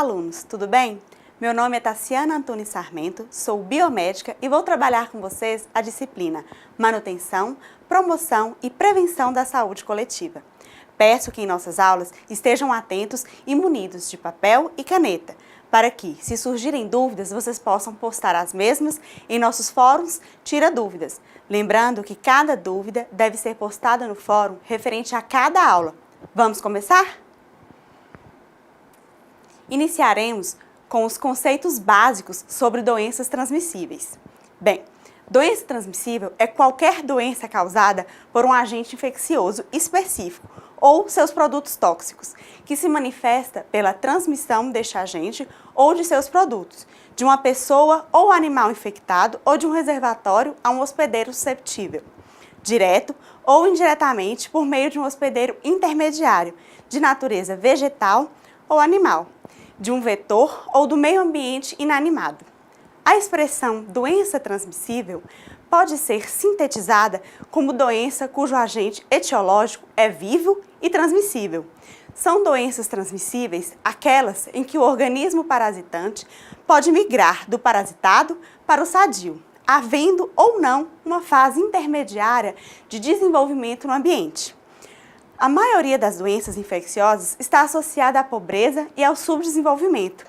alunos, tudo bem? Meu nome é Tassiana Antunes Sarmento, sou biomédica e vou trabalhar com vocês a disciplina Manutenção, Promoção e Prevenção da Saúde Coletiva. Peço que em nossas aulas estejam atentos e munidos de papel e caneta, para que, se surgirem dúvidas, vocês possam postar as mesmas em nossos fóruns Tira Dúvidas. Lembrando que cada dúvida deve ser postada no fórum referente a cada aula. Vamos começar? Iniciaremos com os conceitos básicos sobre doenças transmissíveis. Bem, doença transmissível é qualquer doença causada por um agente infeccioso específico ou seus produtos tóxicos, que se manifesta pela transmissão deste agente ou de seus produtos, de uma pessoa ou animal infectado ou de um reservatório a um hospedeiro susceptível, direto ou indiretamente por meio de um hospedeiro intermediário, de natureza vegetal ou animal, de um vetor ou do meio ambiente inanimado. A expressão doença transmissível pode ser sintetizada como doença cujo agente etiológico é vivo e transmissível. São doenças transmissíveis aquelas em que o organismo parasitante pode migrar do parasitado para o sadio, havendo ou não uma fase intermediária de desenvolvimento no ambiente. A maioria das doenças infecciosas está associada à pobreza e ao subdesenvolvimento,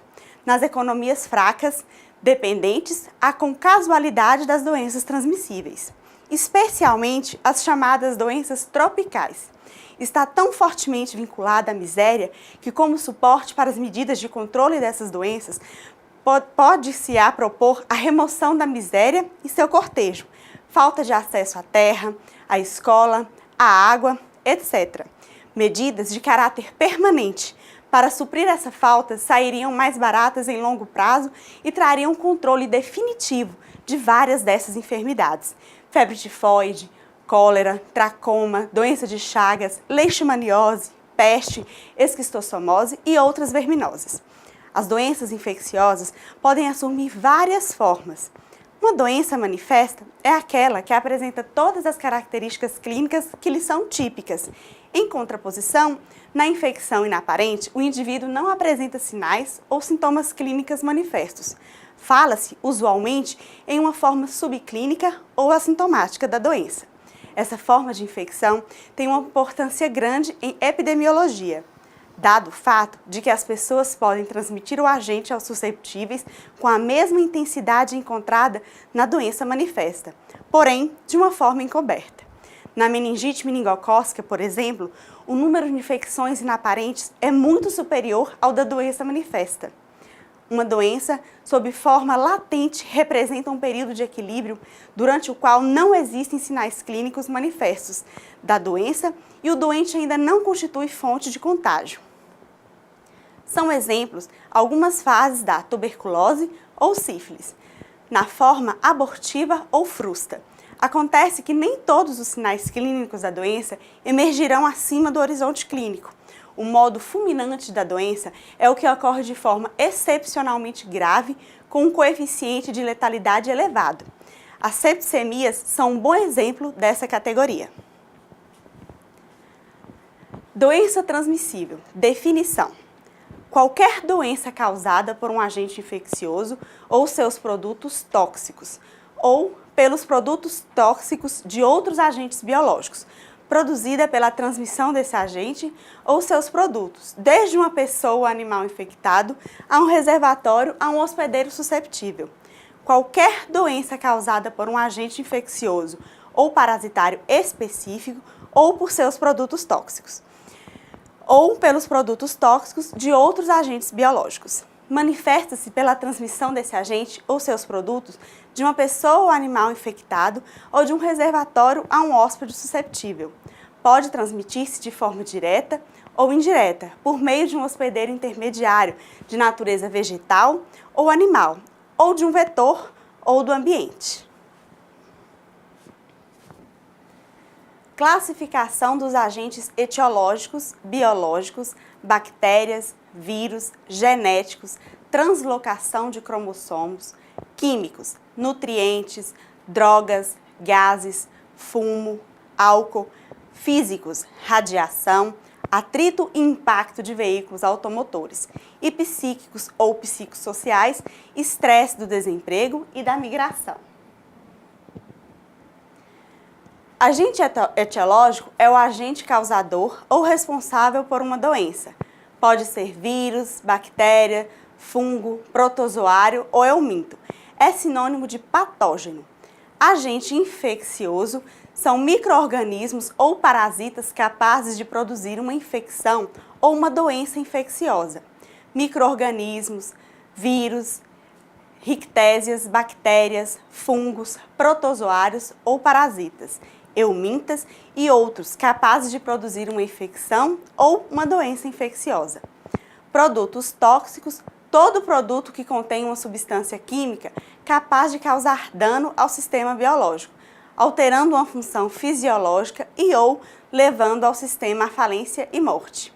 nas economias fracas, dependentes à concasualidade das doenças transmissíveis, especialmente as chamadas doenças tropicais. Está tão fortemente vinculada à miséria que, como suporte para as medidas de controle dessas doenças, pode-se-á propor a remoção da miséria e seu cortejo, falta de acesso à terra, à escola, à água, etc. Medidas de caráter permanente para suprir essa falta sairiam mais baratas em longo prazo e trariam controle definitivo de várias dessas enfermidades: febre tifoide, cólera, tracoma, doença de Chagas, leishmaniose, peste, esquistossomose e outras verminoses. As doenças infecciosas podem assumir várias formas. Uma doença manifesta é aquela que apresenta todas as características clínicas que lhe são típicas. Em contraposição, na infecção inaparente, o indivíduo não apresenta sinais ou sintomas clínicos manifestos. Fala-se, usualmente, em uma forma subclínica ou assintomática da doença. Essa forma de infecção tem uma importância grande em epidemiologia, dado o fato de que as pessoas podem transmitir o agente aos susceptíveis com a mesma intensidade encontrada na doença manifesta, porém de uma forma encoberta. Na meningite meningocócica, por exemplo, o número de infecções inaparentes é muito superior ao da doença manifesta. Uma doença sob forma latente representa um período de equilíbrio durante o qual não existem sinais clínicos manifestos da doença e o doente ainda não constitui fonte de contágio. São exemplos algumas fases da tuberculose ou sífilis. Na forma abortiva ou frusta, acontece que nem todos os sinais clínicos da doença emergirão acima do horizonte clínico. O modo fulminante da doença é o que ocorre de forma excepcionalmente grave, com um coeficiente de letalidade elevado. As septicemias são um bom exemplo dessa categoria. Doença transmissível. Definição: qualquer doença causada por um agente infeccioso ou seus produtos tóxicos, ou pelos produtos tóxicos de outros agentes biológicos, produzida pela transmissão desse agente ou seus produtos, desde uma pessoa ou animal infectado a um reservatório a um hospedeiro susceptível. Qualquer doença causada por um agente infeccioso ou parasitário específico ou por seus produtos tóxicos, ou pelos produtos tóxicos de outros agentes biológicos. Manifesta-se pela transmissão desse agente ou seus produtos de uma pessoa ou animal infectado ou de um reservatório a um hóspede susceptível. Pode transmitir-se de forma direta ou indireta, por meio de um hospedeiro intermediário de natureza vegetal ou animal, ou de um vetor ou do ambiente. Classificação dos agentes etiológicos, biológicos, bactérias, vírus, genéticos, translocação de cromossomos, químicos, nutrientes, drogas, gases, fumo, álcool, físicos, radiação, atrito e impacto de veículos automotores, e psíquicos ou psicossociais, estresse do desemprego e da migração. Agente etiológico é o agente causador ou responsável por uma doença. Pode ser vírus, bactéria, fungo, protozoário ou euminto. É sinônimo de patógeno. Agente infeccioso são micro-organismos ou parasitas capazes de produzir uma infecção ou uma doença infecciosa. Micro-organismos, vírus, rictésias, bactérias, fungos, protozoários ou parasitas, eumintas e outros capazes de produzir uma infecção ou uma doença infecciosa. Produtos tóxicos, todo produto que contém uma substância química capaz de causar dano ao sistema biológico, alterando uma função fisiológica e ou levando ao sistema à falência e morte.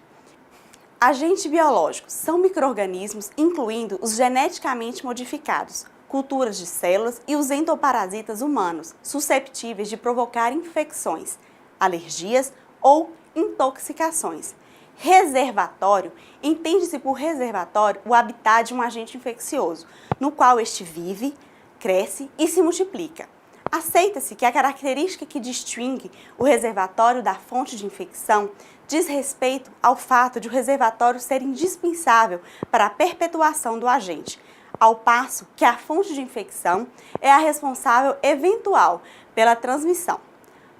Agentes biológicos são micro-organismos, incluindo os geneticamente modificados, culturas de células e os endoparasitas humanos, susceptíveis de provocar infecções, alergias ou intoxicações. Reservatório, entende-se por reservatório o habitat de um agente infeccioso, no qual este vive, cresce e se multiplica. Aceita-se que a característica que distingue o reservatório da fonte de infecção diz respeito ao fato de o reservatório ser indispensável para a perpetuação do agente, ao passo que a fonte de infecção é a responsável eventual pela transmissão.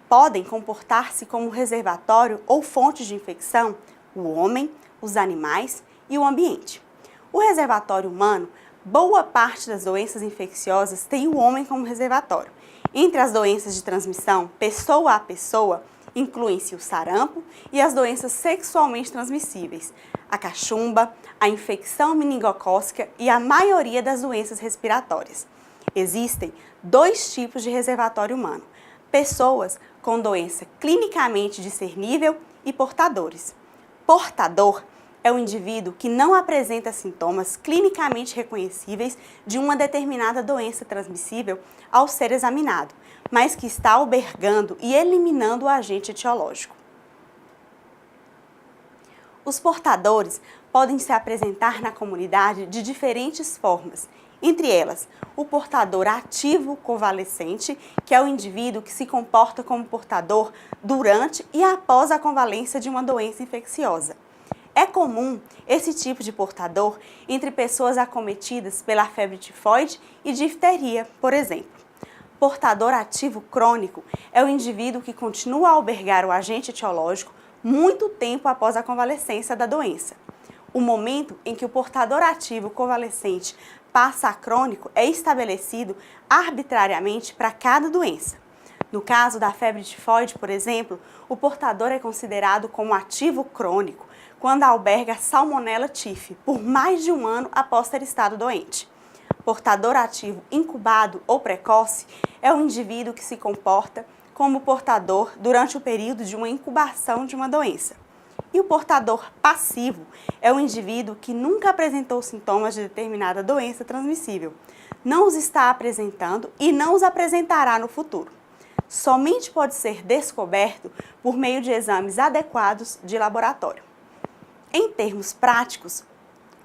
Podem comportar-se como reservatório ou fonte de infecção o homem, os animais e o ambiente. O reservatório humano, boa parte das doenças infecciosas tem o homem como reservatório. Entre as doenças de transmissão pessoa a pessoa, incluem-se o sarampo e as doenças sexualmente transmissíveis, a cachumba, a infecção meningocócica e a maioria das doenças respiratórias. Existem dois tipos de reservatório humano: pessoas com doença clinicamente discernível e portadores. Portador é o indivíduo que não apresenta sintomas clinicamente reconhecíveis de uma determinada doença transmissível ao ser examinado, mas que está albergando e eliminando o agente etiológico. Os portadores podem se apresentar na comunidade de diferentes formas, entre elas o portador ativo convalescente, que é o indivíduo que se comporta como portador durante e após a convalescência de uma doença infecciosa. É comum esse tipo de portador entre pessoas acometidas pela febre tifoide e difteria, por exemplo. Portador ativo crônico é o indivíduo que continua a albergar o agente etiológico muito tempo após a convalescência da doença. O momento em que o portador ativo convalescente passa a crônico é estabelecido arbitrariamente para cada doença. No caso da febre tifoide, por exemplo, o portador é considerado como ativo crônico quando alberga Salmonella typhi por mais de um ano após ter estado doente. Portador ativo incubado ou precoce é o indivíduo que se comporta como portador durante o período de uma incubação de uma doença. E o portador passivo é o indivíduo que nunca apresentou sintomas de determinada doença transmissível, não os está apresentando e não os apresentará no futuro. Somente pode ser descoberto por meio de exames adequados de laboratório. Em termos práticos,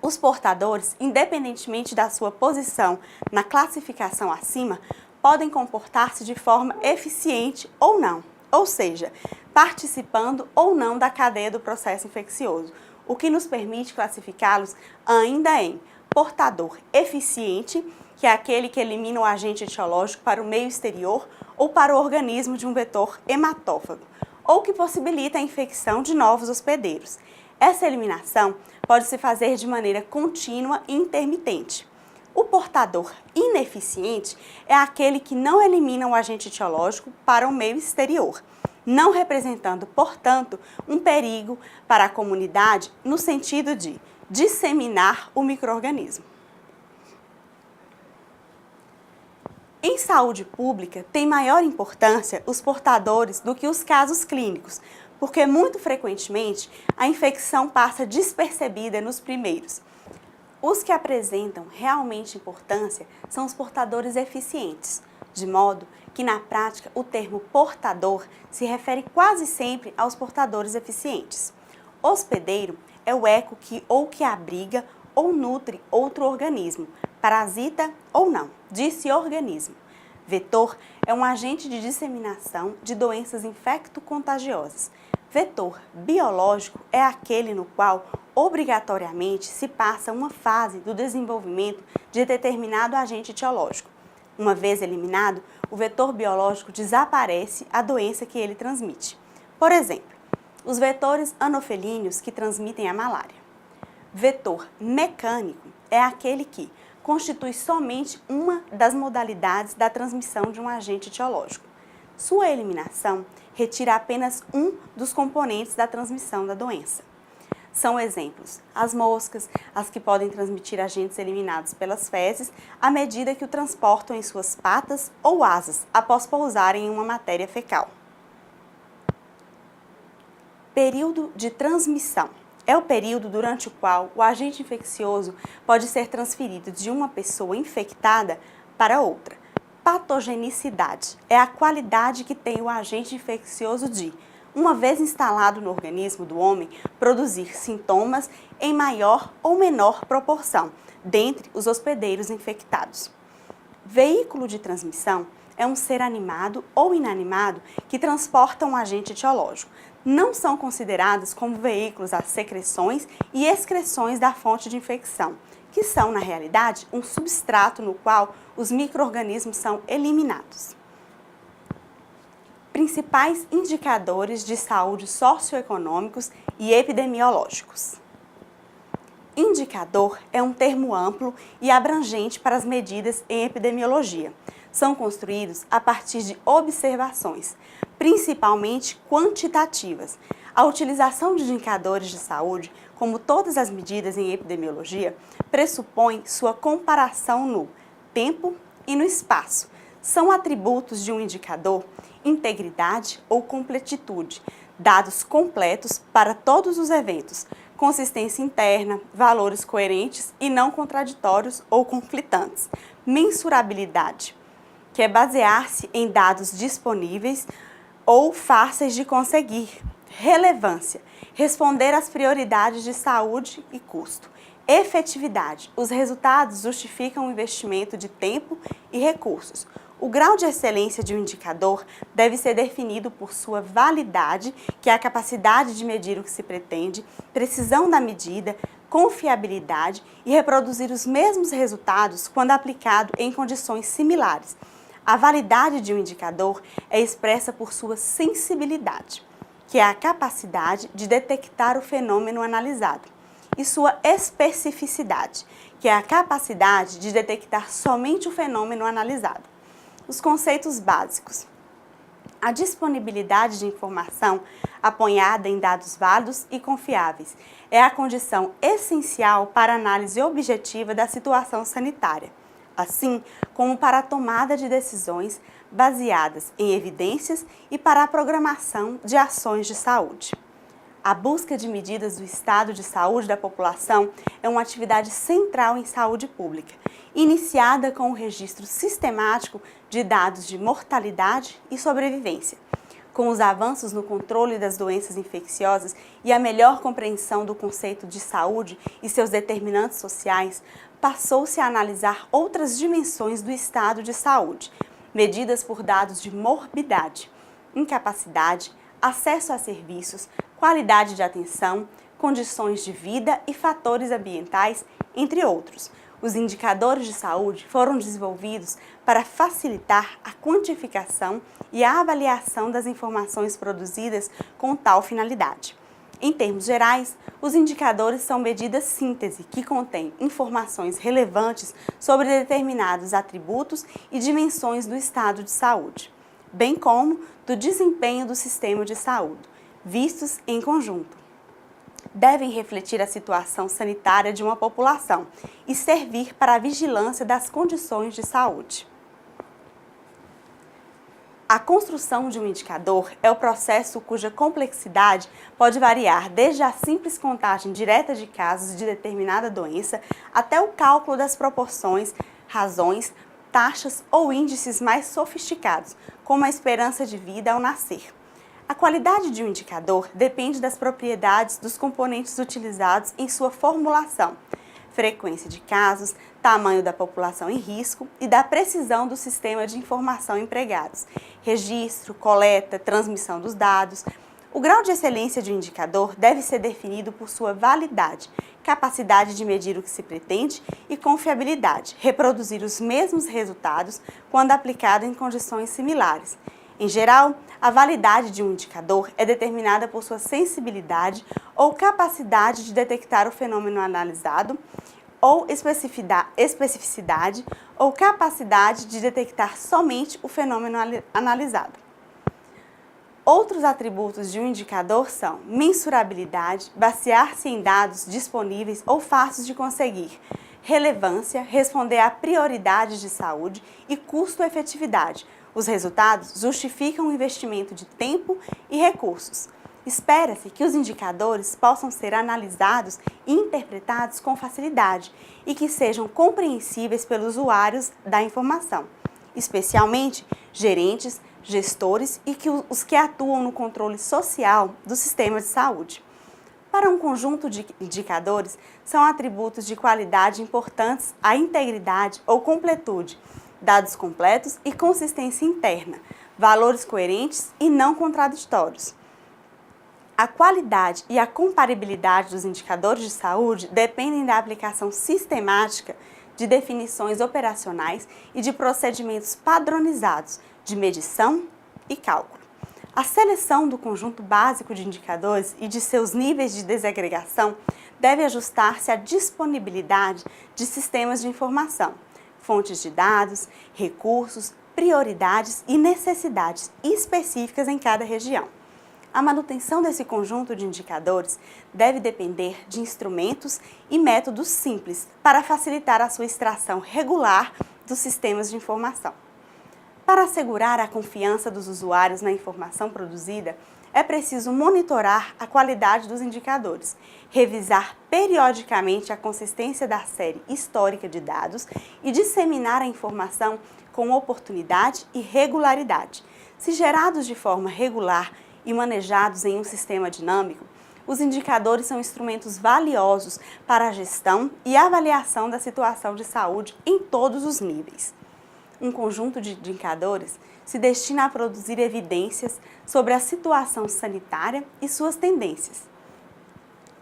os portadores, independentemente da sua posição na classificação acima, podem comportar-se de forma eficiente ou não, ou seja, participando ou não da cadeia do processo infeccioso, o que nos permite classificá-los ainda em portador eficiente, que é aquele que elimina o agente etiológico para o meio exterior ou para o organismo de um vetor hematófago, ou que possibilita a infecção de novos hospedeiros. Essa eliminação pode se fazer de maneira contínua e intermitente. O portador ineficiente é aquele que não elimina o agente etiológico para o meio exterior, não representando, portanto, um perigo para a comunidade no sentido de disseminar o micro-organismo. Em saúde pública, tem maior importância os portadores do que os casos clínicos, porque muito frequentemente a infecção passa despercebida nos primeiros. Os que apresentam realmente importância são os portadores eficientes, de modo que na prática o termo portador se refere quase sempre aos portadores eficientes. Hospedeiro é o eco que abriga ou nutre outro organismo, parasita ou não, disse organismo. Vetor é um agente de disseminação de doenças infecto-contagiosas. Vetor biológico é aquele no qual, obrigatoriamente, se passa uma fase do desenvolvimento de determinado agente etiológico. Uma vez eliminado, o vetor biológico desaparece a doença que ele transmite. Por exemplo, os vetores anofelíneos que transmitem a malária. Vetor mecânico é aquele que constitui somente uma das modalidades da transmissão de um agente etiológico. Sua eliminação retira apenas um dos componentes da transmissão da doença. São exemplos as moscas, as que podem transmitir agentes eliminados pelas fezes à medida que o transportam em suas patas ou asas após pousarem em uma matéria fecal. Período de transmissão. É o período durante o qual o agente infeccioso pode ser transferido de uma pessoa infectada para outra. Patogenicidade é a qualidade que tem o agente infeccioso de, uma vez instalado no organismo do homem, produzir sintomas em maior ou menor proporção, dentre os hospedeiros infectados. Veículo de transmissão é um ser animado ou inanimado que transporta um agente etiológico. Não são considerados como veículos as secreções e excreções da fonte de infecção, que são, na realidade, um substrato no qual os micro-organismos são eliminados. Principais indicadores de saúde socioeconômicos e epidemiológicos. Indicador é um termo amplo e abrangente para as medidas em epidemiologia. São construídos a partir de observações, principalmente quantitativas. A utilização de indicadores de saúde, como todas as medidas em epidemiologia, pressupõe sua comparação no tempo e no espaço. São atributos de um indicador integridade ou completitude, dados completos para todos os eventos, consistência interna, valores coerentes e não contraditórios ou conflitantes. Mensurabilidade, que é basear-se em dados disponíveis ou fáceis de conseguir. Relevância, responder às prioridades de saúde e custo. Efetividade, os resultados justificam o investimento de tempo e recursos. O grau de excelência de um indicador deve ser definido por sua validade, que é a capacidade de medir o que se pretende, precisão da medida, confiabilidade e reproduzir os mesmos resultados quando aplicado em condições similares. A validade de um indicador é expressa por sua sensibilidade, que é a capacidade de detectar o fenômeno analisado, e sua especificidade, que é a capacidade de detectar somente o fenômeno analisado. Os conceitos básicos. A disponibilidade de informação apoiada em dados válidos e confiáveis é a condição essencial para a análise objetiva da situação sanitária, assim como para a tomada de decisões baseadas em evidências e para a programação de ações de saúde. A busca de medidas do estado de saúde da população é uma atividade central em saúde pública, iniciada com o registro sistemático de dados de mortalidade e sobrevivência. Com os avanços no controle das doenças infecciosas e a melhor compreensão do conceito de saúde e seus determinantes sociais, passou-se a analisar outras dimensões do estado de saúde, medidas por dados de morbidade, incapacidade, acesso a serviços, qualidade de atenção, condições de vida e fatores ambientais, entre outros. Os indicadores de saúde foram desenvolvidos para facilitar a quantificação e a avaliação das informações produzidas com tal finalidade. Em termos gerais, os indicadores são medidas síntese que contêm informações relevantes sobre determinados atributos e dimensões do estado de saúde, bem como do desempenho do sistema de saúde, vistos em conjunto. Devem refletir a situação sanitária de uma população e servir para a vigilância das condições de saúde. A construção de um indicador é o processo cuja complexidade pode variar desde a simples contagem direta de casos de determinada doença até o cálculo das proporções, razões, taxas ou índices mais sofisticados, como a esperança de vida ao nascer. A qualidade de um indicador depende das propriedades dos componentes utilizados em sua formulação, frequência de casos, tamanho da população em risco e da precisão do sistema de informação empregados, registro, coleta, transmissão dos dados. O grau de excelência de um indicador deve ser definido por sua validade, capacidade de medir o que se pretende e confiabilidade, reproduzir os mesmos resultados quando aplicado em condições similares. Em geral, a validade de um indicador é determinada por sua sensibilidade ou capacidade de detectar o fenômeno analisado, ou especificidade ou capacidade de detectar somente o fenômeno analisado. Outros atributos de um indicador são mensurabilidade, basear-se em dados disponíveis ou fáceis de conseguir, relevância, responder a prioridades de saúde e custo-efetividade. Os resultados justificam o investimento de tempo e recursos. Espera-se que os indicadores possam ser analisados e interpretados com facilidade e que sejam compreensíveis pelos usuários da informação, especialmente gerentes, gestores e os que atuam no controle social do sistema de saúde. Para um conjunto de indicadores, são atributos de qualidade importantes a integridade ou completude, dados completos e consistência interna, valores coerentes e não contraditórios. A qualidade e a comparabilidade dos indicadores de saúde dependem da aplicação sistemática de definições operacionais e de procedimentos padronizados de medição e cálculo. A seleção do conjunto básico de indicadores e de seus níveis de desagregação deve ajustar-se à disponibilidade de sistemas de informação, fontes de dados, recursos, prioridades e necessidades específicas em cada região. A manutenção desse conjunto de indicadores deve depender de instrumentos e métodos simples para facilitar a sua extração regular dos sistemas de informação. Para assegurar a confiança dos usuários na informação produzida, é preciso monitorar a qualidade dos indicadores, revisar periodicamente a consistência da série histórica de dados e disseminar a informação com oportunidade e regularidade. Se gerados de forma regular e manejados em um sistema dinâmico, os indicadores são instrumentos valiosos para a gestão e avaliação da situação de saúde em todos os níveis. Um conjunto de indicadores se destina a produzir evidências sobre a situação sanitária e suas tendências,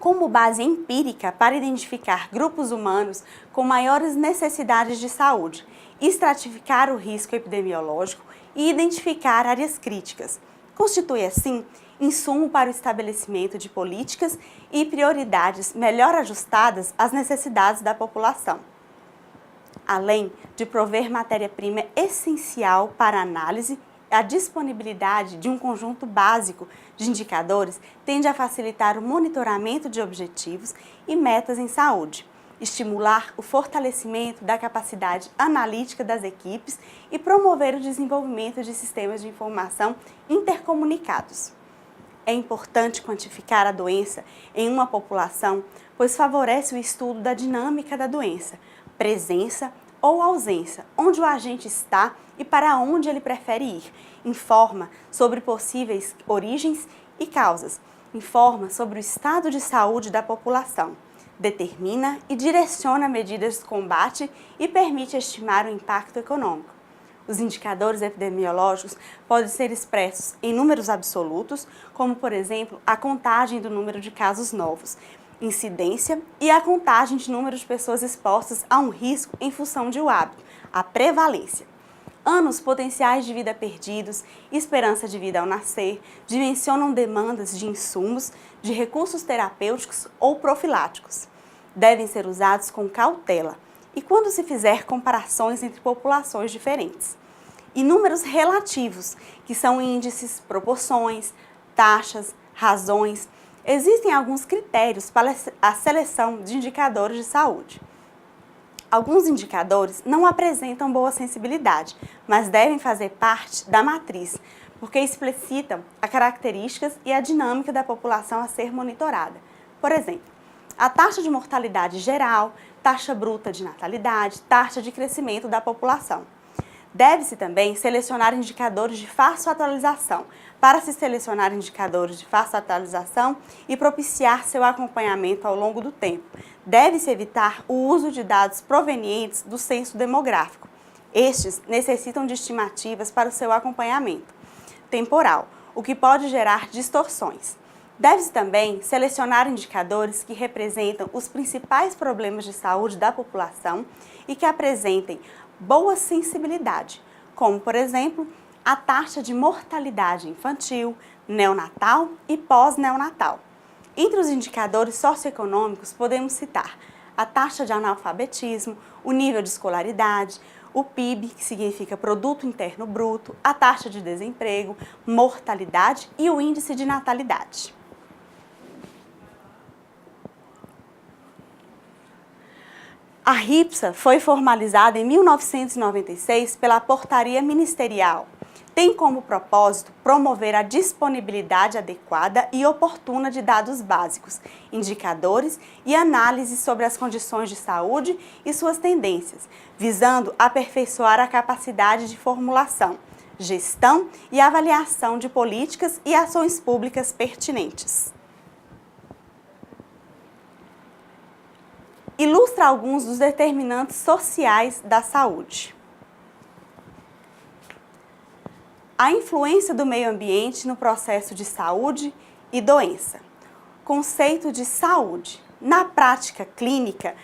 como base empírica para identificar grupos humanos com maiores necessidades de saúde, estratificar o risco epidemiológico e identificar áreas críticas. Constitui, assim, insumo para o estabelecimento de políticas e prioridades melhor ajustadas às necessidades da população, além de prover matéria-prima essencial para a análise. A disponibilidade de um conjunto básico de indicadores tende a facilitar o monitoramento de objetivos e metas em saúde, estimular o fortalecimento da capacidade analítica das equipes e promover o desenvolvimento de sistemas de informação intercomunicados. É importante quantificar a doença em uma população, pois favorece o estudo da dinâmica da doença, presença ou ausência, onde o agente está e para onde ele prefere ir, informa sobre possíveis origens e causas, informa sobre o estado de saúde da população, determina e direciona medidas de combate e permite estimar o impacto econômico. Os indicadores epidemiológicos podem ser expressos em números absolutos, como, por exemplo, a contagem do número de casos novos, incidência e a contagem de número de pessoas expostas a um risco em função de um hábito, a prevalência. Anos potenciais de vida perdidos, esperança de vida ao nascer, dimensionam demandas de insumos, de recursos terapêuticos ou profiláticos. Devem ser usados com cautela e quando se fizer comparações entre populações diferentes. E números relativos, que são índices, proporções, taxas, razões. Existem alguns critérios para a seleção de indicadores de saúde. Alguns indicadores não apresentam boa sensibilidade, mas devem fazer parte da matriz, porque explicitam as características e a dinâmica da população a ser monitorada. Por exemplo, a taxa de mortalidade geral, taxa bruta de natalidade, taxa de crescimento da população. Deve-se também selecionar indicadores de fácil atualização. Para se selecionar indicadores de fácil atualização e propiciar seu acompanhamento ao longo do tempo, deve-se evitar o uso de dados provenientes do censo demográfico. Estes necessitam de estimativas para o seu acompanhamento temporal, o que pode gerar distorções. Deve-se também selecionar indicadores que representam os principais problemas de saúde da população e que apresentem boa sensibilidade, como, por exemplo, a taxa de mortalidade infantil, neonatal e pós-neonatal. Entre os indicadores socioeconômicos podemos citar a taxa de analfabetismo, o nível de escolaridade, o PIB, que significa Produto Interno Bruto, a taxa de desemprego, mortalidade e o índice de natalidade. A RIPSA foi formalizada em 1996 pela Portaria Ministerial. Tem como propósito promover a disponibilidade adequada e oportuna de dados básicos, indicadores e análises sobre as condições de saúde e suas tendências, visando aperfeiçoar a capacidade de formulação, gestão e avaliação de políticas e ações públicas pertinentes. Ilustra alguns dos determinantes sociais da saúde. A influência do meio ambiente no processo de saúde e doença. Conceito de saúde. Na prática clínica,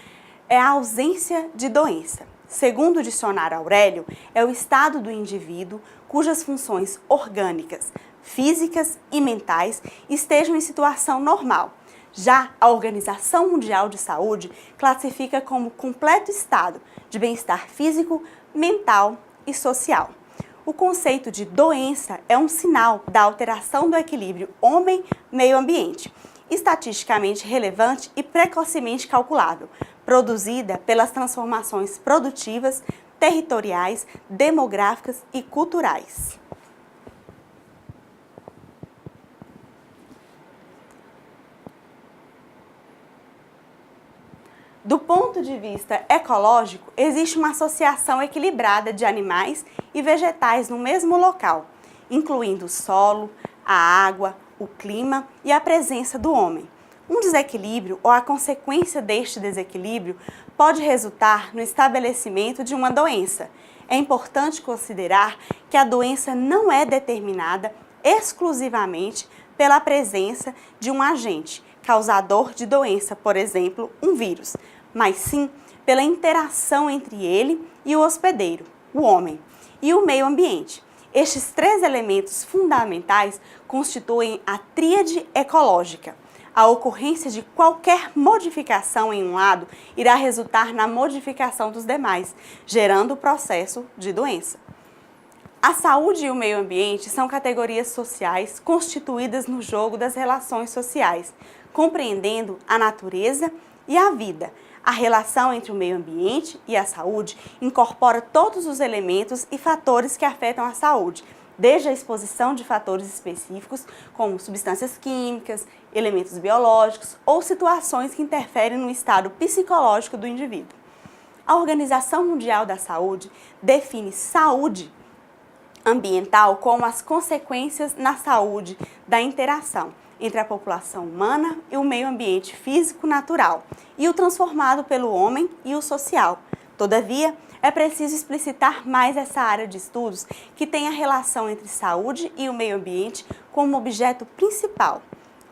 é a ausência de doença. Segundo o dicionário Aurélio, é o estado do indivíduo cujas funções orgânicas, físicas e mentais estejam em situação normal. Já a Organização Mundial de Saúde classifica como completo estado de bem-estar físico, mental e social. O conceito de doença é um sinal da alteração do equilíbrio homem-meio ambiente, estatisticamente relevante e precocemente calculável, produzida pelas transformações produtivas, territoriais, demográficas e culturais. Do ponto de vista ecológico, existe uma associação equilibrada de animais e vegetais no mesmo local, incluindo o solo, a água, o clima e a presença do homem. Um desequilíbrio ou a consequência deste desequilíbrio pode resultar no estabelecimento de uma doença. É importante considerar que a doença não é determinada exclusivamente pela presença de um agente causador de doença, por exemplo, um vírus, mas sim pela interação entre ele e o hospedeiro, o homem, e o meio ambiente. Estes três elementos fundamentais constituem a tríade ecológica. A ocorrência de qualquer modificação em um lado irá resultar na modificação dos demais, gerando o processo de doença. A saúde e o meio ambiente são categorias sociais constituídas no jogo das relações sociais, compreendendo a natureza e a vida. A relação entre o meio ambiente e a saúde incorpora todos os elementos e fatores que afetam a saúde, desde a exposição de fatores específicos, como substâncias químicas, elementos biológicos ou situações que interferem no estado psicológico do indivíduo. A Organização Mundial da Saúde define saúde ambiental como as consequências na saúde da interação entre a população humana e o meio ambiente físico-natural, e o transformado pelo homem e o social. Todavia, é preciso explicitar mais essa área de estudos que tem a relação entre saúde e o meio ambiente como objeto principal.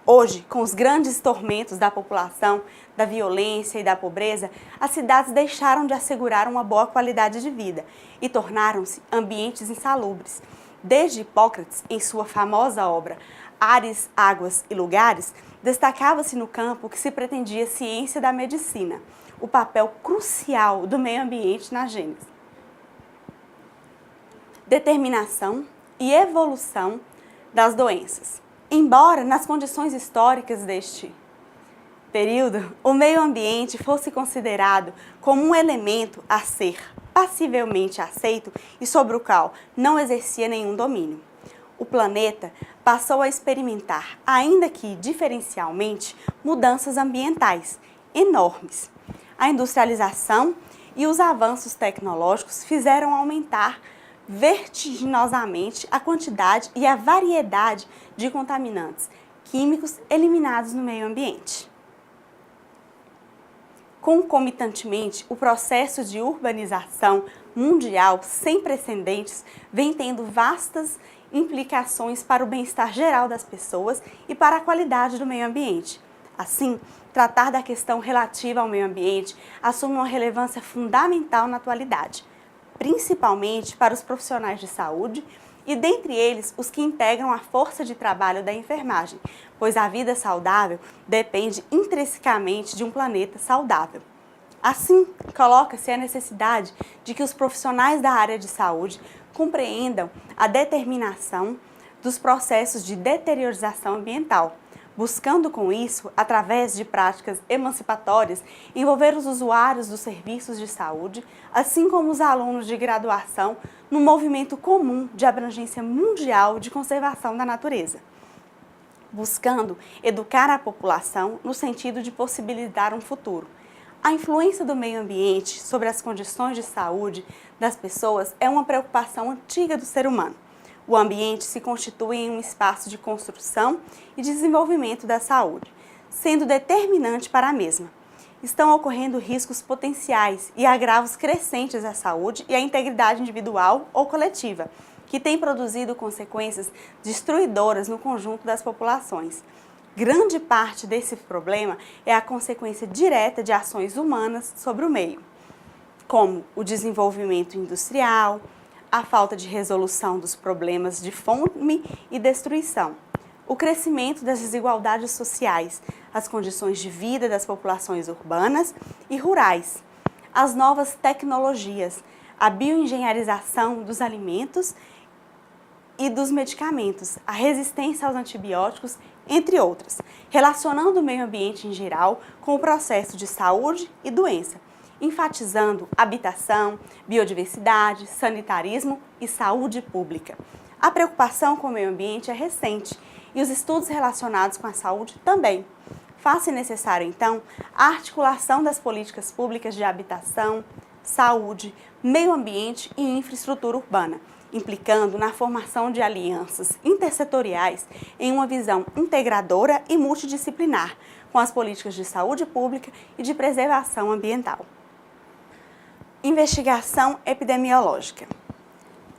Hoje, com os grandes tormentos da população, da violência e da pobreza, as cidades deixaram de assegurar uma boa qualidade de vida e tornaram-se ambientes insalubres. Desde Hipócrates, em sua famosa obra Ares, Águas e Lugares, destacava-se no campo que se pretendia ciência da medicina, o papel crucial do meio ambiente na gênese. Determinação e evolução das doenças. Embora nas condições históricas deste período, o meio ambiente fosse considerado como um elemento a ser passivelmente aceito e sobre o qual não exercia nenhum domínio. O planeta passou a experimentar, ainda que diferencialmente, mudanças ambientais enormes. A industrialização e os avanços tecnológicos fizeram aumentar vertiginosamente a quantidade e a variedade de contaminantes químicos eliminados no meio ambiente. Concomitantemente, o processo de urbanização mundial sem precedentes vem tendo vastas implicações para o bem-estar geral das pessoas e para a qualidade do meio ambiente. Assim, tratar da questão relativa ao meio ambiente assume uma relevância fundamental na atualidade, principalmente para os profissionais de saúde e, dentre eles, os que integram a força de trabalho da enfermagem, pois a vida saudável depende intrinsecamente de um planeta saudável. Assim, coloca-se a necessidade de que os profissionais da área de saúde compreendam a determinação dos processos de deteriorização ambiental, buscando com isso, através de práticas emancipatórias, envolver os usuários dos serviços de saúde, assim como os alunos de graduação, num movimento comum de abrangência mundial de conservação da natureza, buscando educar a população no sentido de possibilitar um futuro. A influência do meio ambiente sobre as condições de saúde das pessoas é uma preocupação antiga do ser humano. O ambiente se constitui em um espaço de construção e desenvolvimento da saúde, sendo determinante para a mesma. Estão ocorrendo riscos potenciais e agravos crescentes à saúde e à integridade individual ou coletiva, que têm produzido consequências destruidoras no conjunto das populações. Grande parte desse problema é a consequência direta de ações humanas sobre o meio, como o desenvolvimento industrial, a falta de resolução dos problemas de fome e destruição, o crescimento das desigualdades sociais, as condições de vida das populações urbanas e rurais, as novas tecnologias, a bioengenharização dos alimentos e dos medicamentos, a resistência aos antibióticos, entre outras, relacionando o meio ambiente em geral com o processo de saúde e doença, enfatizando habitação, biodiversidade, sanitarismo e saúde pública. A preocupação com o meio ambiente é recente e os estudos relacionados com a saúde também. Faz-se necessário, então, a articulação das políticas públicas de habitação, saúde, meio ambiente e infraestrutura urbana, implicando na formação de alianças intersetoriais em uma visão integradora e multidisciplinar com as políticas de saúde pública e de preservação ambiental. Investigação epidemiológica.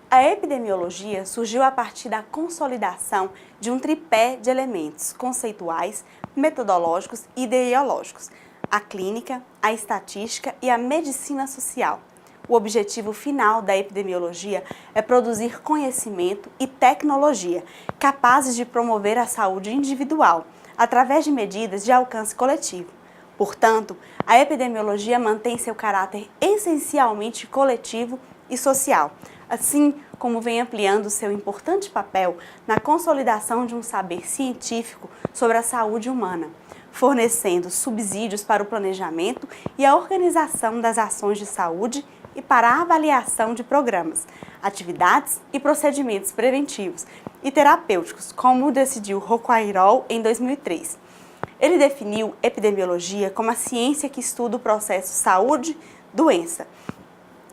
A epidemiologia surgiu a partir da consolidação de um tripé de elementos conceituais, metodológicos e ideológicos: a clínica, a estatística e a medicina social. O objetivo final da epidemiologia é produzir conhecimento e tecnologia capazes de promover a saúde individual através de medidas de alcance coletivo. Portanto, a epidemiologia mantém seu caráter essencialmente coletivo e social, assim como vem ampliando seu importante papel na consolidação de um saber científico sobre a saúde humana, fornecendo subsídios para o planejamento e a organização das ações de saúde e para a avaliação de programas, atividades e procedimentos preventivos e terapêuticos, como decidiu Rocquayrol em 2003. Ele definiu epidemiologia como a ciência que estuda o processo saúde-doença,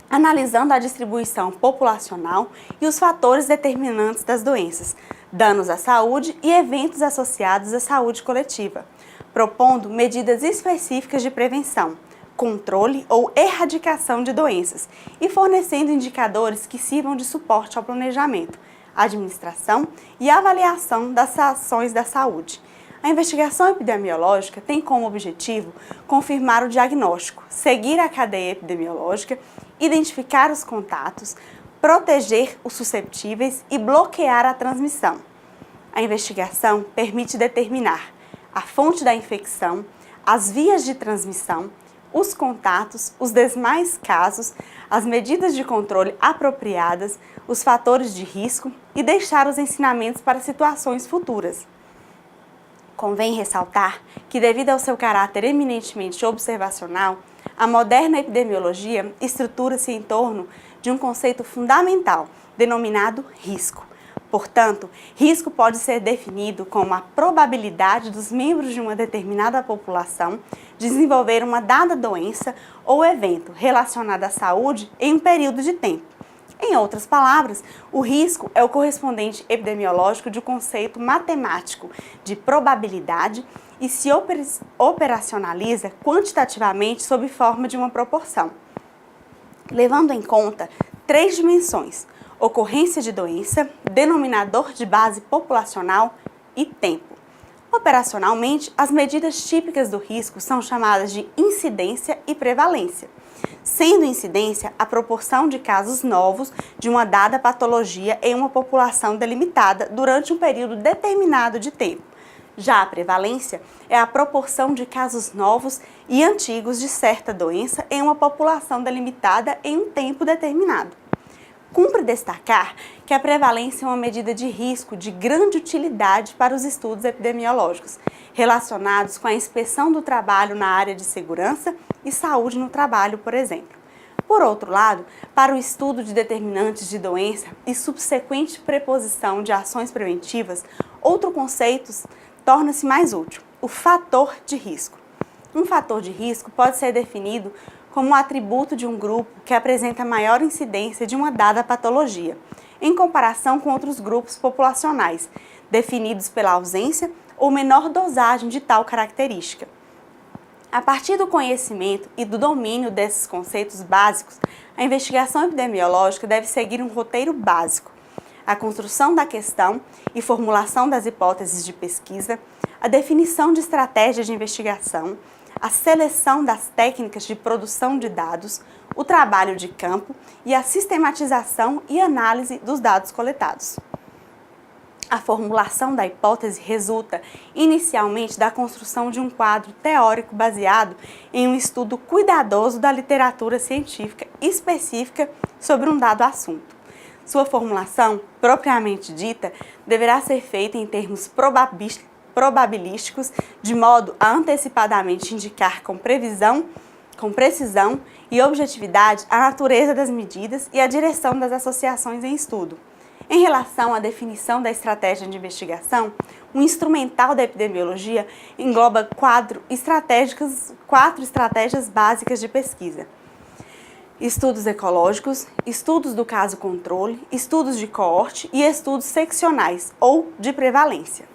analisando a distribuição populacional e os fatores determinantes das doenças, danos à saúde e eventos associados à saúde coletiva, propondo medidas específicas de prevenção, controle ou erradicação de doenças e fornecendo indicadores que sirvam de suporte ao planejamento, administração e avaliação das ações da saúde. A investigação epidemiológica tem como objetivo confirmar o diagnóstico, seguir a cadeia epidemiológica, identificar os contatos, proteger os susceptíveis e bloquear a transmissão. A investigação permite determinar a fonte da infecção, as vias de transmissão, os contatos, os demais casos, as medidas de controle apropriadas, os fatores de risco e deixar os ensinamentos para situações futuras. Convém ressaltar que, devido ao seu caráter eminentemente observacional, a moderna epidemiologia estrutura-se em torno de um conceito fundamental, denominado risco. Portanto, risco pode ser definido como a probabilidade dos membros de uma determinada população desenvolver uma dada doença ou evento relacionado à saúde em um período de tempo. Em outras palavras, o risco é o correspondente epidemiológico de um conceito matemático de probabilidade e se operacionaliza quantitativamente sob forma de uma proporção, levando em conta 3 dimensões: ocorrência de doença, denominador de base populacional e tempo. Operacionalmente, as medidas típicas do risco são chamadas de incidência e prevalência, sendo incidência a proporção de casos novos de uma dada patologia em uma população delimitada durante um período determinado de tempo. Já a prevalência é a proporção de casos novos e antigos de certa doença em uma população delimitada em um tempo determinado. Cumpre destacar que a prevalência é uma medida de risco de grande utilidade para os estudos epidemiológicos, relacionados com a inspeção do trabalho na área de segurança e saúde no trabalho, por exemplo. Por outro lado, para o estudo de determinantes de doença e subsequente preposição de ações preventivas, outro conceito torna-se mais útil: o fator de risco. Um fator de risco pode ser definido como um atributo de um grupo que apresenta maior incidência de uma dada patologia, em comparação com outros grupos populacionais, definidos pela ausência ou menor dosagem de tal característica. A partir do conhecimento e do domínio desses conceitos básicos, a investigação epidemiológica deve seguir um roteiro básico: a construção da questão e formulação das hipóteses de pesquisa, a definição de estratégia de investigação, a seleção das técnicas de produção de dados, o trabalho de campo e a sistematização e análise dos dados coletados. A formulação da hipótese resulta, inicialmente, da construção de um quadro teórico baseado em um estudo cuidadoso da literatura científica específica sobre um dado assunto. Sua formulação, propriamente dita, deverá ser feita em termos probabilísticos, de modo a antecipadamente indicar com precisão e objetividade a natureza das medidas e a direção das associações em estudo. Em relação à definição da estratégia de investigação, o instrumental da epidemiologia engloba 4 estratégias básicas de pesquisa: estudos ecológicos, estudos do caso controle, estudos de coorte e estudos seccionais ou de prevalência.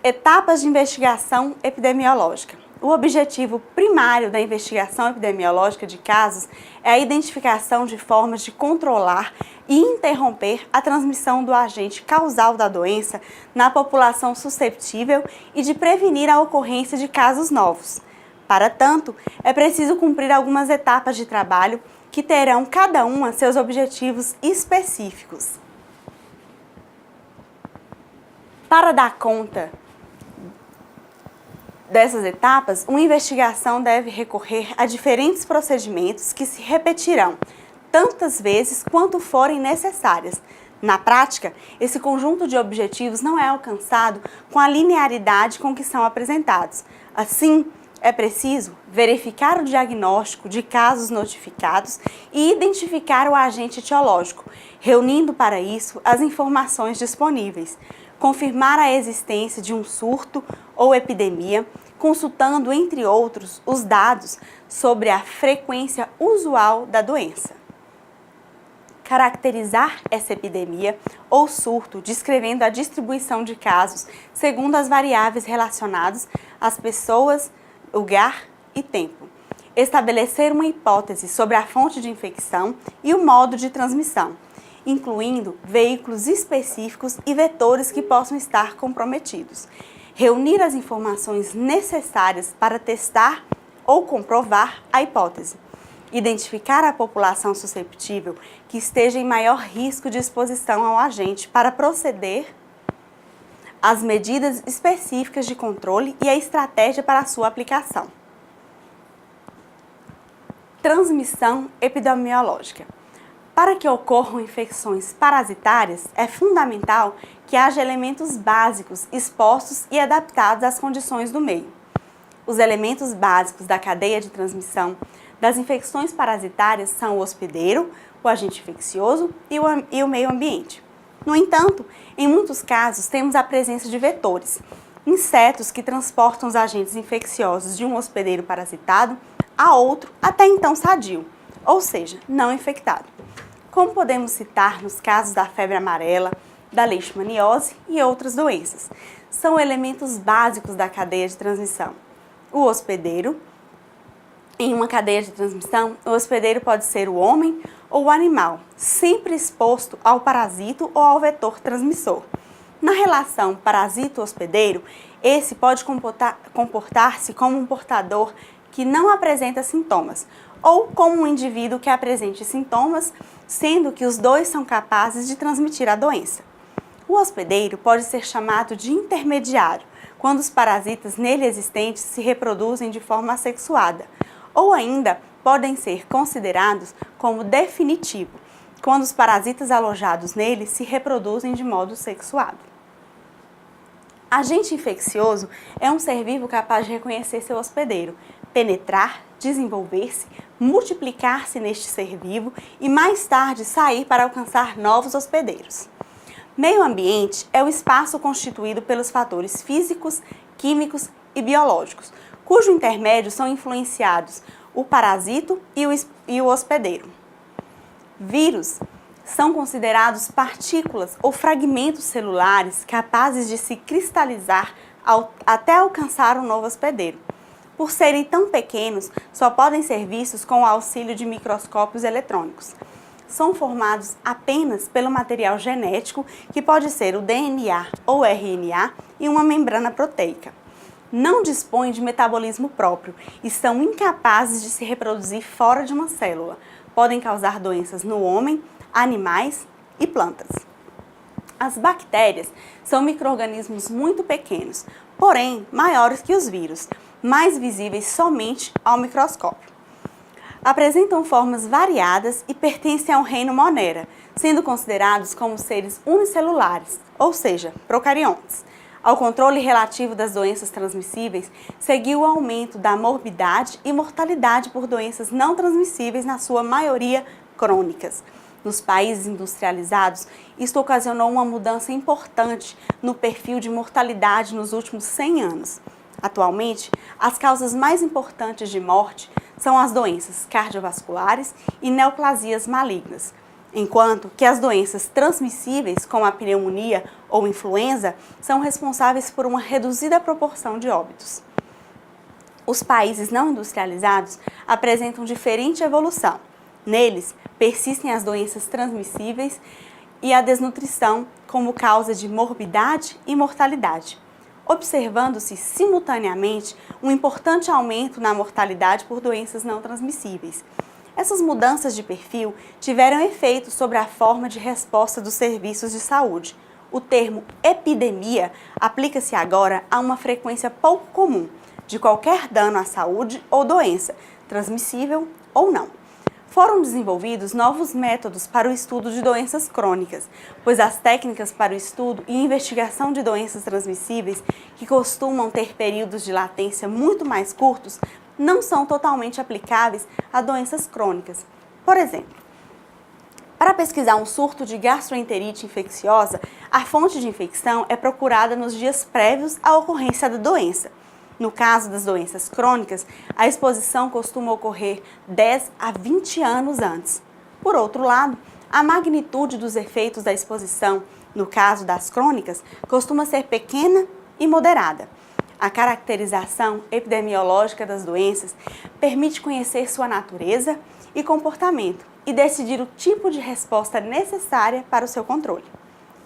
Etapas de investigação epidemiológica. O objetivo primário da investigação epidemiológica de casos é a identificação de formas de controlar e interromper a transmissão do agente causal da doença na população susceptível e de prevenir a ocorrência de casos novos. Para tanto, é preciso cumprir algumas etapas de trabalho que terão cada uma seus objetivos específicos. Para dar conta dessas etapas, uma investigação deve recorrer a diferentes procedimentos que se repetirão tantas vezes quanto forem necessárias. Na prática, esse conjunto de objetivos não é alcançado com a linearidade com que são apresentados. Assim, é preciso verificar o diagnóstico de casos notificados e identificar o agente etiológico, reunindo para isso as informações disponíveis, confirmar a existência de um surto ou epidemia, consultando, entre outros, os dados sobre a frequência usual da doença. Caracterizar essa epidemia ou surto, descrevendo a distribuição de casos segundo as variáveis relacionadas às pessoas, lugar e tempo. Estabelecer uma hipótese sobre a fonte de infecção e o modo de transmissão, incluindo veículos específicos e vetores que possam estar comprometidos. Reunir as informações necessárias para testar ou comprovar a hipótese. Identificar a população susceptível que esteja em maior risco de exposição ao agente para proceder às medidas específicas de controle e a estratégia para a sua aplicação. Transmissão epidemiológica. Para que ocorram infecções parasitárias, é fundamental que haja elementos básicos expostos e adaptados às condições do meio. Os elementos básicos da cadeia de transmissão das infecções parasitárias são o hospedeiro, o agente infeccioso e o meio ambiente. No entanto, em muitos casos, temos a presença de vetores, insetos que transportam os agentes infecciosos de um hospedeiro parasitado a outro até então sadio, ou seja, não infectado. Como podemos citar nos casos da febre amarela, da leishmaniose e outras doenças. São elementos básicos da cadeia de transmissão. O hospedeiro. Em uma cadeia de transmissão, o hospedeiro pode ser o homem ou o animal, sempre exposto ao parasito ou ao vetor transmissor. Na relação parasito-hospedeiro, esse pode comportar-se como um portador que não apresenta sintomas, ou como um indivíduo que apresente sintomas, sendo que os dois são capazes de transmitir a doença. O hospedeiro pode ser chamado de intermediário, quando os parasitas nele existentes se reproduzem de forma assexuada, ou ainda podem ser considerados como definitivo, quando os parasitas alojados nele se reproduzem de modo sexuado. Agente infeccioso é um ser vivo capaz de reconhecer seu hospedeiro, penetrar, desenvolver-se, multiplicar-se neste ser vivo e mais tarde sair para alcançar novos hospedeiros. Meio ambiente é o espaço constituído pelos fatores físicos, químicos e biológicos, cujo intermédio são influenciados o parasito e o hospedeiro. Vírus são considerados partículas ou fragmentos celulares capazes de se cristalizar até alcançar um novo hospedeiro. Por serem tão pequenos, só podem ser vistos com o auxílio de microscópios eletrônicos. São formados apenas pelo material genético, que pode ser o DNA ou RNA, e uma membrana proteica. Não dispõem de metabolismo próprio e são incapazes de se reproduzir fora de uma célula. Podem causar doenças no homem, animais e plantas. As bactérias são micro-organismos muito pequenos, porém maiores que os vírus, mais visíveis somente ao microscópio. Apresentam formas variadas e pertencem ao reino Monera, sendo considerados como seres unicelulares, ou seja, procariontes. Ao controle relativo das doenças transmissíveis, seguiu o aumento da morbidade e mortalidade por doenças não transmissíveis, na sua maioria crônicas. Nos países industrializados, isto ocasionou uma mudança importante no perfil de mortalidade nos últimos 100 anos. Atualmente, as causas mais importantes de morte são as doenças cardiovasculares e neoplasias malignas, enquanto que as doenças transmissíveis, como a pneumonia ou influenza, são responsáveis por uma reduzida proporção de óbitos. Os países não industrializados apresentam diferente evolução. Neles, persistem as doenças transmissíveis e a desnutrição como causa de morbidade e mortalidade, observando-se simultaneamente um importante aumento na mortalidade por doenças não transmissíveis. Essas mudanças de perfil tiveram efeito sobre a forma de resposta dos serviços de saúde. O termo epidemia aplica-se agora a uma frequência pouco comum de qualquer dano à saúde ou doença, transmissível ou não. Foram desenvolvidos novos métodos para o estudo de doenças crônicas, pois as técnicas para o estudo e investigação de doenças transmissíveis, que costumam ter períodos de latência muito mais curtos, não são totalmente aplicáveis a doenças crônicas. Por exemplo, para pesquisar um surto de gastroenterite infecciosa, a fonte de infecção é procurada nos dias prévios à ocorrência da doença. No caso das doenças crônicas, a exposição costuma ocorrer 10 a 20 anos antes. Por outro lado, a magnitude dos efeitos da exposição, no caso das crônicas, costuma ser pequena e moderada. A caracterização epidemiológica das doenças permite conhecer sua natureza e comportamento e decidir o tipo de resposta necessária para o seu controle.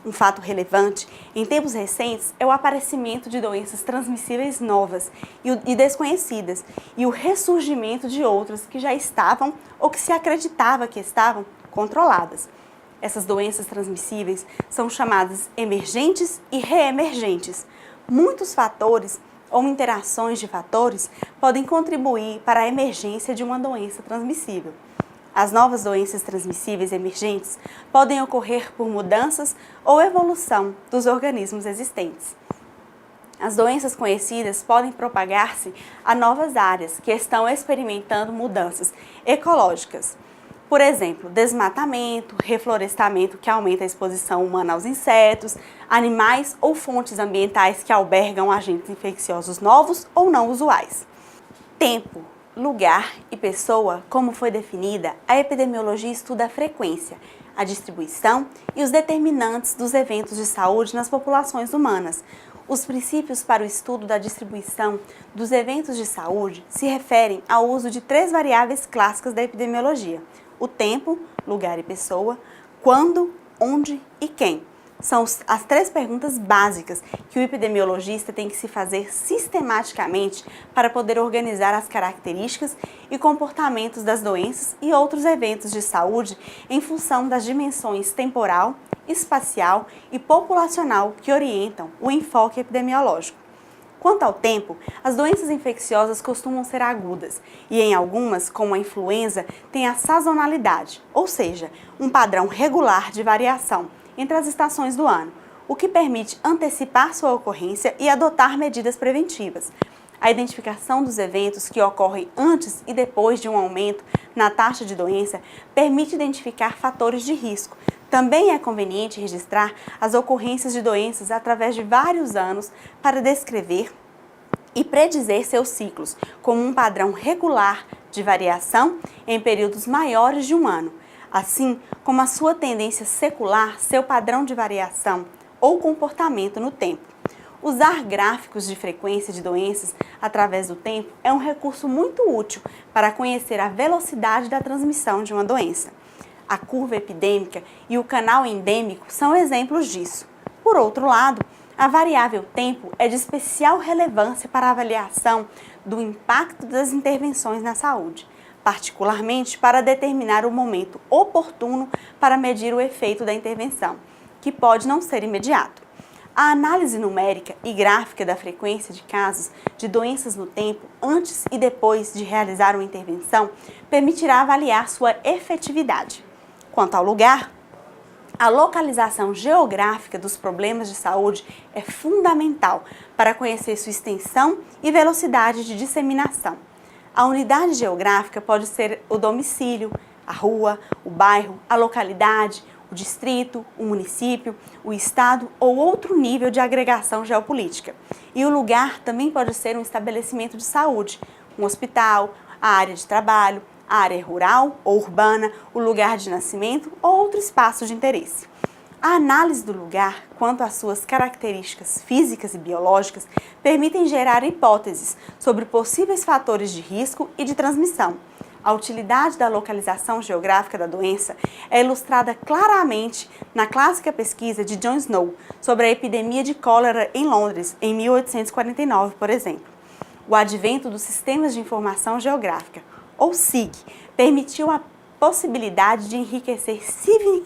Um fato relevante em tempos recentes é o aparecimento de doenças transmissíveis novas e desconhecidas e o ressurgimento de outras que já estavam ou que se acreditava que estavam controladas. Essas doenças transmissíveis são chamadas emergentes e reemergentes. Muitos fatores ou interações de fatores podem contribuir para a emergência de uma doença transmissível. As novas doenças transmissíveis emergentes podem ocorrer por mudanças ou evolução dos organismos existentes. As doenças conhecidas podem propagar-se a novas áreas que estão experimentando mudanças ecológicas. Por exemplo, desmatamento, reflorestamento que aumenta a exposição humana aos insetos, animais ou fontes ambientais que albergam agentes infecciosos novos ou não usuais. Tempo, lugar e pessoa, como foi definida, a epidemiologia estuda a frequência, a distribuição e os determinantes dos eventos de saúde nas populações humanas. Os princípios para o estudo da distribuição dos eventos de saúde se referem ao uso de 3 variáveis clássicas da epidemiologia: o tempo, lugar e pessoa, quando, onde e quem. São as 3 perguntas básicas que o epidemiologista tem que se fazer sistematicamente para poder organizar as características e comportamentos das doenças e outros eventos de saúde em função das dimensões temporal, espacial e populacional que orientam o enfoque epidemiológico. Quanto ao tempo, as doenças infecciosas costumam ser agudas e em algumas, como a influenza, têm a sazonalidade, ou seja, um padrão regular de variação entre as estações do ano, o que permite antecipar sua ocorrência e adotar medidas preventivas. A identificação dos eventos que ocorrem antes e depois de um aumento na taxa de doença permite identificar fatores de risco. Também é conveniente registrar as ocorrências de doenças através de vários anos para descrever e predizer seus ciclos, como um padrão regular de variação em períodos maiores de um ano, assim como a sua tendência secular, seu padrão de variação ou comportamento no tempo. Usar gráficos de frequência de doenças através do tempo é um recurso muito útil para conhecer a velocidade da transmissão de uma doença. A curva epidêmica e o canal endêmico são exemplos disso. Por outro lado, a variável tempo é de especial relevância para a avaliação do impacto das intervenções na saúde, particularmente para determinar o momento oportuno para medir o efeito da intervenção, que pode não ser imediato. A análise numérica e gráfica da frequência de casos de doenças no tempo, antes e depois de realizar uma intervenção, permitirá avaliar sua efetividade. Quanto ao lugar, a localização geográfica dos problemas de saúde é fundamental para conhecer sua extensão e velocidade de disseminação. A unidade geográfica pode ser o domicílio, a rua, o bairro, a localidade, o distrito, o município, o estado ou outro nível de agregação geopolítica. E o lugar também pode ser um estabelecimento de saúde, um hospital, a área de trabalho, a área rural ou urbana, o lugar de nascimento ou outro espaço de interesse. A análise do lugar, quanto às suas características físicas e biológicas, permitem gerar hipóteses sobre possíveis fatores de risco e de transmissão. A utilidade da localização geográfica da doença é ilustrada claramente na clássica pesquisa de John Snow sobre a epidemia de cólera em Londres, em 1849, por exemplo. O advento dos sistemas de informação geográfica, ou SIG, permitiu a possibilidade de enriquecer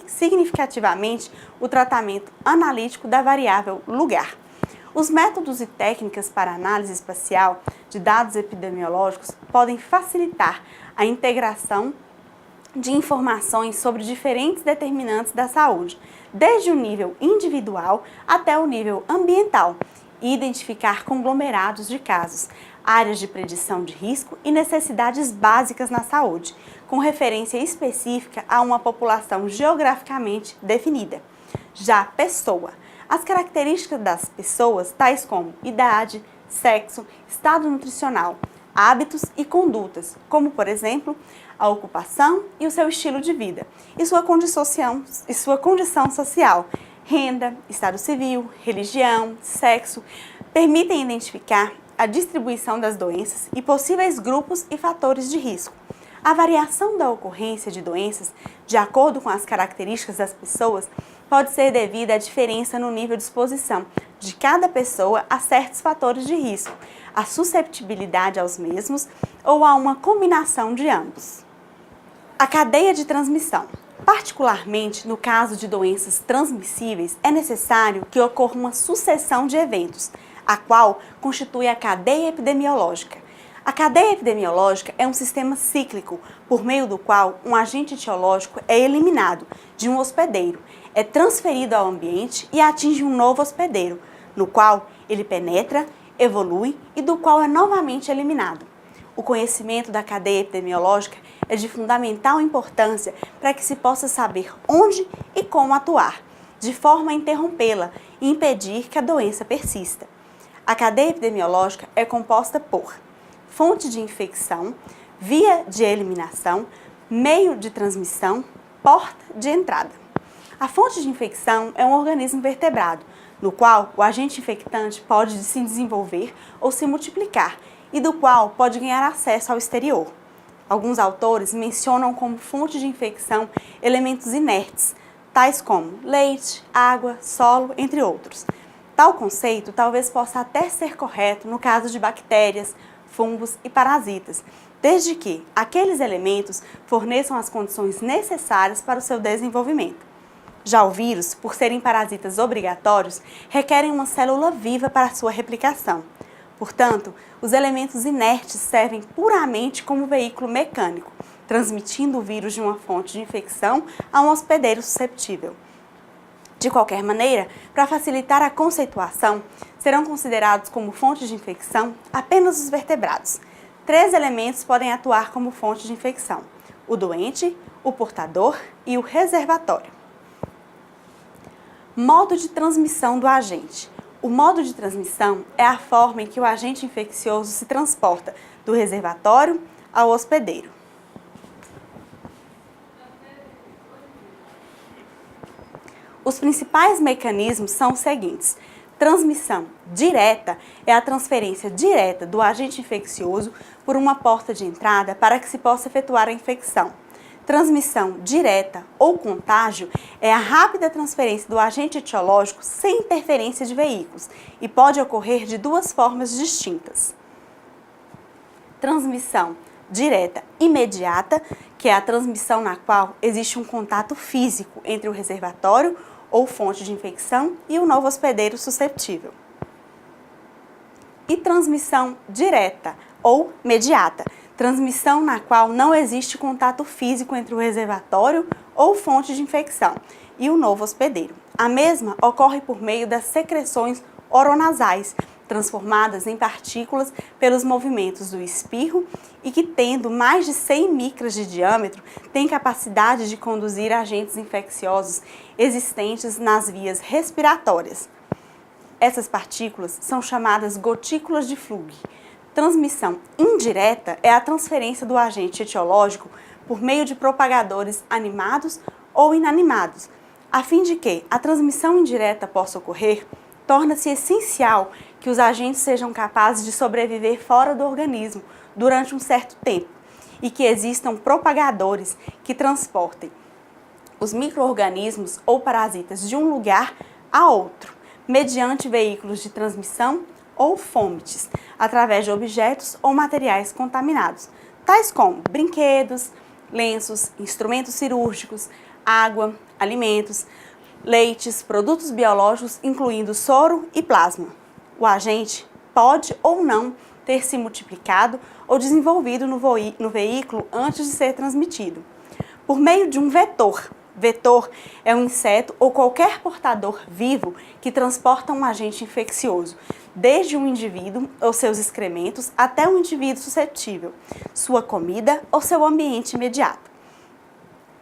significativamente o tratamento analítico da variável lugar. Os métodos e técnicas para análise espacial de dados epidemiológicos podem facilitar a integração de informações sobre diferentes determinantes da saúde, desde o nível individual até o nível ambiental, e identificar conglomerados de casos, áreas de predição de risco e necessidades básicas na saúde, com referência específica a uma população geograficamente definida. Já a pessoa. As características das pessoas, tais como idade, sexo, estado nutricional, hábitos e condutas, como, por exemplo, a ocupação e o seu estilo de vida, e sua condição social, renda, estado civil, religião, sexo, permitem identificar a distribuição das doenças e possíveis grupos e fatores de risco. A variação da ocorrência de doenças, de acordo com as características das pessoas, pode ser devida à diferença no nível de exposição de cada pessoa a certos fatores de risco, a susceptibilidade aos mesmos ou a uma combinação de ambos. A cadeia de transmissão. Particularmente no caso de doenças transmissíveis, é necessário que ocorra uma sucessão de eventos, a qual constitui a cadeia epidemiológica. A cadeia epidemiológica é um sistema cíclico, por meio do qual um agente etiológico é eliminado de um hospedeiro, é transferido ao ambiente e atinge um novo hospedeiro, no qual ele penetra, evolui e do qual é novamente eliminado. O conhecimento da cadeia epidemiológica é de fundamental importância para que se possa saber onde e como atuar, de forma a interrompê-la e impedir que a doença persista. A cadeia epidemiológica é composta por fonte de infecção, via de eliminação, meio de transmissão, porta de entrada. A fonte de infecção é um organismo vertebrado, no qual o agente infectante pode se desenvolver ou se multiplicar e do qual pode ganhar acesso ao exterior. Alguns autores mencionam como fonte de infecção elementos inertes, tais como leite, água, solo, entre outros. Tal conceito talvez possa até ser correto no caso de bactérias, fungos e parasitas, desde que aqueles elementos forneçam as condições necessárias para o seu desenvolvimento. Já o vírus, por serem parasitas obrigatórios, requerem uma célula viva para sua replicação. Portanto, os elementos inertes servem puramente como veículo mecânico, transmitindo o vírus de uma fonte de infecção a um hospedeiro susceptível. De qualquer maneira, para facilitar a conceituação, serão considerados como fonte de infecção apenas os vertebrados. 3 elementos podem atuar como fonte de infecção: o doente, o portador e o reservatório. Modo de transmissão do agente. O modo de transmissão é a forma em que o agente infeccioso se transporta do reservatório ao hospedeiro. Os principais mecanismos são os seguintes. Transmissão direta é a transferência direta do agente infeccioso por uma porta de entrada para que se possa efetuar a infecção. Transmissão direta ou contágio é a rápida transferência do agente etiológico sem interferência de veículos e pode ocorrer de 2 formas distintas. Transmissão direta imediata, que é a transmissão na qual existe um contato físico entre o reservatório ou fonte de infecção e o novo hospedeiro susceptível. E transmissão direta ou mediata, transmissão na qual não existe contato físico entre o reservatório ou fonte de infecção e o novo hospedeiro. A mesma ocorre por meio das secreções oronasais, transformadas em partículas pelos movimentos do espirro e que, tendo mais de 100 micras de diâmetro, tem capacidade de conduzir agentes infecciosos existentes nas vias respiratórias. Essas partículas são chamadas gotículas de Flug. Transmissão indireta é a transferência do agente etiológico por meio de propagadores animados ou inanimados. A fim de que a transmissão indireta possa ocorrer, torna-se essencial que os agentes sejam capazes de sobreviver fora do organismo durante um certo tempo e que existam propagadores que transportem os micro-organismos ou parasitas de um lugar a outro, mediante veículos de transmissão ou fomites, através de objetos ou materiais contaminados, tais como brinquedos, lenços, instrumentos cirúrgicos, água, alimentos, leites, produtos biológicos, incluindo soro e plasma. O agente pode ou não ter se multiplicado ou desenvolvido no veículo antes de ser transmitido. Por meio de um vetor. Vetor é um inseto ou qualquer portador vivo que transporta um agente infeccioso, desde um indivíduo ou seus excrementos até um indivíduo suscetível, sua comida ou seu ambiente imediato.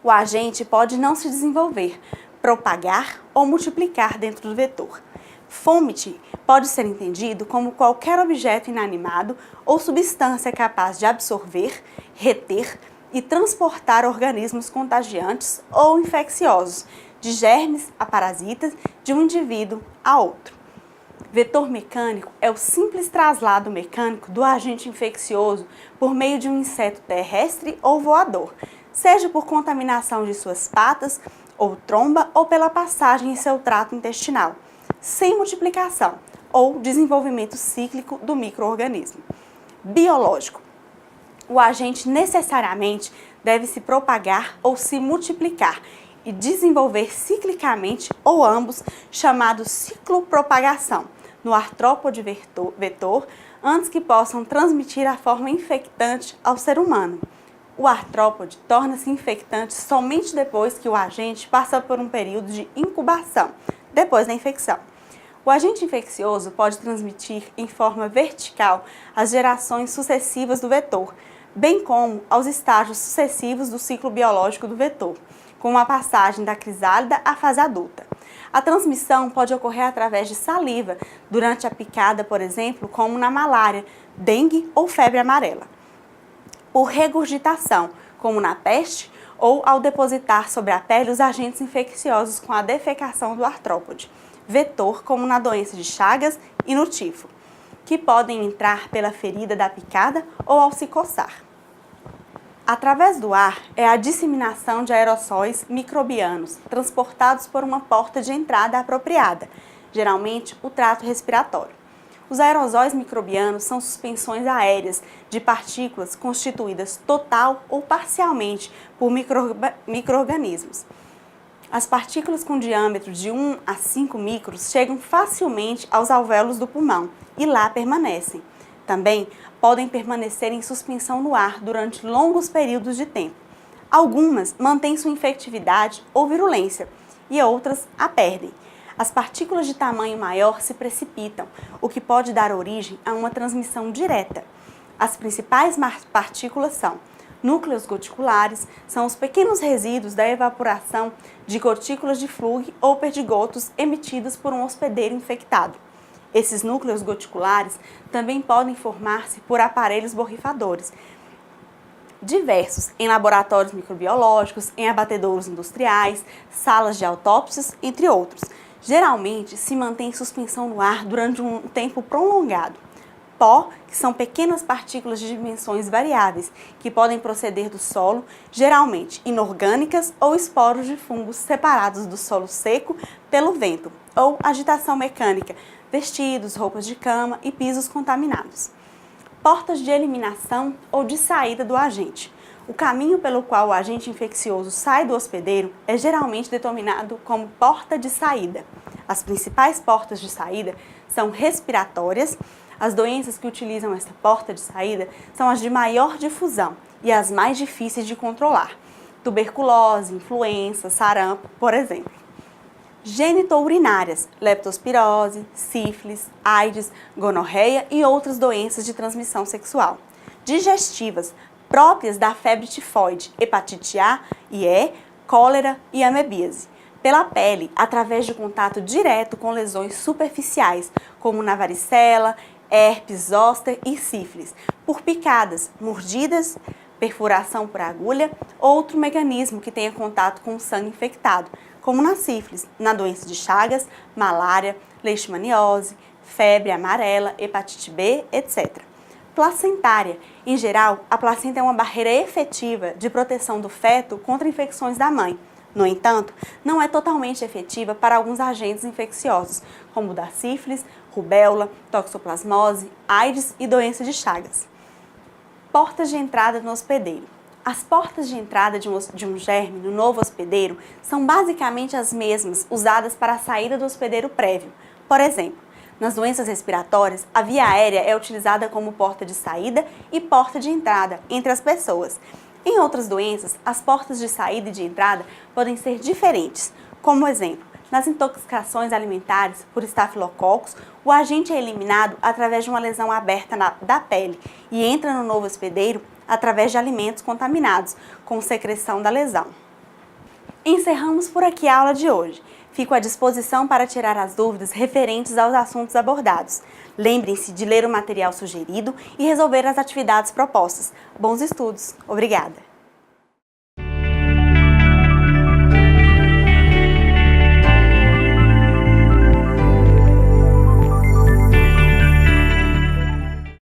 O agente pode não se desenvolver, propagar ou multiplicar dentro do vetor. Fômite pode ser entendido como qualquer objeto inanimado ou substância capaz de absorver, reter e transportar organismos contagiantes ou infecciosos, de germes a parasitas, de um indivíduo a outro. Vetor mecânico é o simples traslado mecânico do agente infeccioso por meio de um inseto terrestre ou voador, seja por contaminação de suas patas ou tromba ou pela passagem em seu trato intestinal, sem multiplicação ou desenvolvimento cíclico do micro-organismo. Biológico. O agente necessariamente deve se propagar ou se multiplicar e desenvolver ciclicamente ou ambos, chamado ciclopropagação, no artrópode vetor, antes que possam transmitir a forma infectante ao ser humano. O artrópode torna-se infectante somente depois que o agente passa por um período de incubação, depois da infecção. O agente infeccioso pode transmitir em forma vertical às gerações sucessivas do vetor, bem como aos estágios sucessivos do ciclo biológico do vetor, com a passagem da crisálida à fase adulta. A transmissão pode ocorrer através de saliva, durante a picada, por exemplo, como na malária, dengue ou febre amarela. por regurgitação, como na peste, ou ao depositar sobre a pele os agentes infecciosos com a defecação do artrópode. Vetor, como na doença de Chagas e no tifo, que podem entrar pela ferida da picada ou ao se coçar. Através do ar é a disseminação de aerossóis microbianos transportados por uma porta de entrada apropriada, geralmente o trato respiratório. Os aerosóis microbianos são suspensões aéreas de partículas constituídas total ou parcialmente por micro-organismos. As partículas com diâmetro de 1 a 5 micros chegam facilmente aos alvéolos do pulmão e lá permanecem. Também podem permanecer em suspensão no ar durante longos períodos de tempo. Algumas mantêm sua infectividade ou virulência e outras a perdem. As partículas de tamanho maior se precipitam, o que pode dar origem a uma transmissão direta. As principais partículas são núcleos goticulares, são os pequenos resíduos da evaporação de gotículas de flúor ou perdigotos emitidos por um hospedeiro infectado. Esses núcleos goticulares também podem formar-se por aparelhos borrifadores, diversos em laboratórios microbiológicos, em abatedouros industriais, salas de autópsias, entre outros. Geralmente se mantém em suspensão no ar durante um tempo prolongado. Pó, que são pequenas partículas de dimensões variáveis, que podem proceder do solo, geralmente inorgânicas ou esporos de fungos separados do solo seco pelo vento, ou agitação mecânica, vestidos, roupas de cama e pisos contaminados. Portas de eliminação ou de saída do agente. O caminho pelo qual o agente infeccioso sai do hospedeiro é geralmente denominado como porta de saída. As principais portas de saída são respiratórias. As doenças que utilizam esta porta de saída são as de maior difusão e as mais difíceis de controlar. Tuberculose, influenza, sarampo, por exemplo. Genitourinárias, leptospirose, sífilis, AIDS, gonorreia e outras doenças de transmissão sexual. Digestivas, próprias da febre tifoide, hepatite A e E, cólera e amebíase. Pela pele, através de contato direto com lesões superficiais, como na varicela, herpes zoster e sífilis, por picadas, mordidas, perfuração por agulha, outro mecanismo que tenha contato com o sangue infectado, como na sífilis, na doença de Chagas, malária, leishmaniose, febre amarela, hepatite B, etc. Placentária. Em geral, a placenta é uma barreira efetiva de proteção do feto contra infecções da mãe. No entanto, não é totalmente efetiva para alguns agentes infecciosos, como o da sífilis, rubéola, toxoplasmose, AIDS e doença de Chagas. Portas de entrada no hospedeiro. As portas de entrada de um germe no novo hospedeiro são basicamente as mesmas usadas para a saída do hospedeiro prévio. Por exemplo, nas doenças respiratórias, a via aérea é utilizada como porta de saída e porta de entrada entre as pessoas. Em outras doenças, as portas de saída e de entrada podem ser diferentes. Como exemplo, nas intoxicações alimentares por estafilococcus, o agente é eliminado através de uma lesão aberta da pele e entra no novo hospedeiro através de alimentos contaminados, com secreção da lesão. Encerramos por aqui a aula de hoje. Fico à disposição para tirar as dúvidas referentes aos assuntos abordados. Lembrem-se de ler o material sugerido e resolver as atividades propostas. Bons estudos! Obrigada!